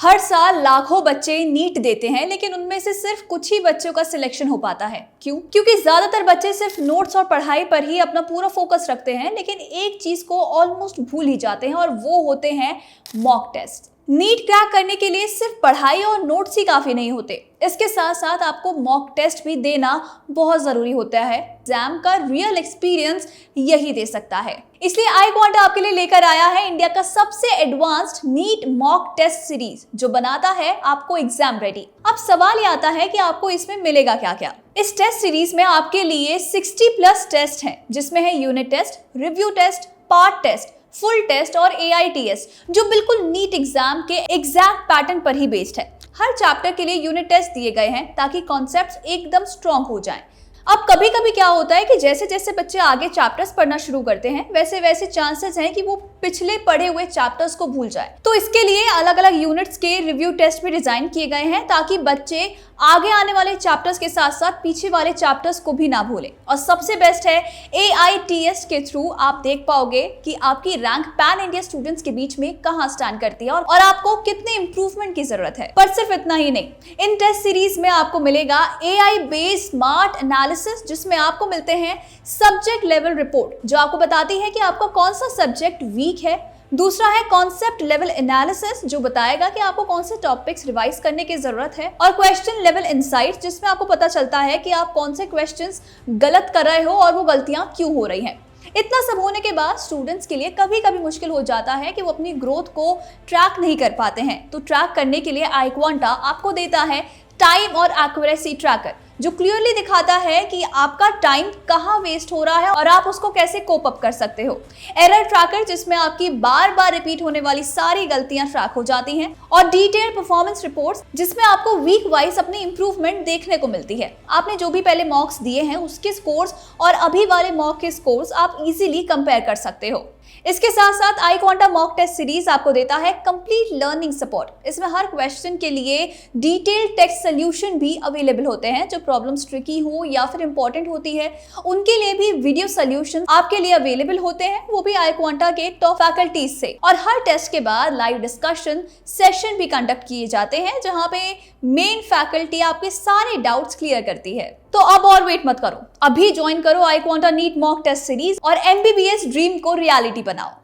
हर साल लाखों बच्चे नीट देते हैं, लेकिन उनमें से सिर्फ कुछ ही बच्चों का सिलेक्शन हो पाता है। क्यों? क्योंकि ज्यादातर बच्चे सिर्फ नोट्स और पढ़ाई पर ही अपना पूरा फोकस रखते हैं, लेकिन एक चीज को ऑलमोस्ट भूल ही जाते हैं और वो होते हैं मॉक टेस्ट। नीट क्रैक करने के लिए सिर्फ पढ़ाई और नोट्स ही काफी नहीं होते, इसके साथ साथ आपको मॉक टेस्ट भी देना बहुत जरूरी होता है। एग्जाम का रियल एक्सपीरियंस यही दे सकता है। इसलिए आई क्वांटा आपके लिए लेकर आया है इंडिया का सबसे advanced NEET mock test series, जो बनाता है आपको एग्जाम रेडी। अब सवाल ये आता है कि आपको इसमें मिलेगा क्या क्या। इस टेस्ट सीरीज में आपके लिए 60+ टेस्ट हैं, जिसमें है unit test, review test, part test, full test और AITS, जो बिल्कुल नीट एग्जाम के एग्जैक्ट पैटर्न पर ही बेस्ड है। हर चैप्टर के लिए यूनिट टेस्ट दिए गए हैं ताकि कॉन्सेप्ट्स एकदम स्ट्रॉन्ग हो जाएं। अब कभी कभी क्या होता है कि जैसे जैसे बच्चे आगे चैप्टर्स पढ़ना शुरू करते हैं, वैसे वैसे चांसेस हैं कि वो पिछले पढ़े हुए चैप्टर्स को भूल जाए। तो इसके लिए अलग अलग यूनिट्स के रिव्यू टेस्ट भी डिजाइन किए गए हैं ताकि बच्चे आगे आने वाले चैप्टर्स के साथ साथ पीछे वाले चैप्टर्स को भी ना भूलें। और सबसे बेस्ट है AITS के थ्रू आप देख पाओगे कि आपकी रैंक पैन इंडिया स्टूडेंट्स के बीच में कहां स्टैंड करती है और आपको कितने इंप्रूवमेंट की जरूरत है। पर सिर्फ इतना ही नहीं, इन टेस्ट सीरीज में आपको मिलेगा AI बेस्ड स्मार्ट एनालिसिस, जिसमें आपको मिलते हैं सब्जेक्ट लेवल रिपोर्ट, जो आपको बताती है कि आपका कौन सा सब्जेक्ट वीक है। दूसरा है कॉन्सेप्ट लेवल एनालिसिस, जो बताएगा कि आपको कौन से टॉपिक्स रिवाइज करने की जरूरत है। और क्वेश्चन लेवल इनसाइट्स, जिसमें आपको पता चलता है कि आप कौन से क्वेश्चंस गलत कर रहे हो और वो गलतियां क्यों हो रही हैं। इतना सब होने के बाद स्टूडेंट्स के लिए कभी कभी मुश्किल हो जाता है कि वो अपनी ग्रोथ को ट्रैक नहीं कर पाते हैं। तो ट्रैक करने के लिए आई क्वांटा आपको देता है टाइम और एक्यूरेसी ट्रैकर, जो क्लियरली दिखाता है कि आपका टाइम कहाँ वेस्ट हो रहा है और आप उसको कैसे कोप अप कर सकते हो। एरर ट्रैकर, जिसमें आपकी बार बार रिपीट होने वाली सारी गलतियां ट्रैक हो जाती हैं। और डिटेल्ड परफॉर्मेंस रिपोर्ट्स, जिसमें आपको वीक वाइज अपनी इंप्रूवमेंट देखने को मिलती है। आपने जो भी पहले मॉक्स दिए हैं उसके स्कोर्स और अभी वाले मॉक के स्कोर्स आप इजीली कंपेयर कर सकते हो। इसके साथ साथ आई क्वांटा मॉक टेस्ट सीरीज आपको देता है कंप्लीट लर्निंग सपोर्ट। इसमें हर क्वेश्चन के लिए डिटेल्ड टेक्स्ट सोल्यूशन भी अवेलेबल होते हैं। जो प्रॉब्लम्स ट्रिकी हो या फिर इंपॉर्टेंट होती है, उनके लिए भी वीडियो सोल्यूशन आपके लिए अवेलेबल होते हैं, वो भी आई क्वांटा के टॉप फैकल्टीज से। और हर टेस्ट के बाद लाइव डिस्कशन सेशन भी कंडक्ट किए जाते हैं, जहां पे मेन फैकल्टी आपके सारे डाउट्स क्लियर करती है। तो अब और वेट मत करो, अभी ज्वाइन करो iQuanta NEET mock test series और MBBS ड्रीम को रियलिटी बनाओ।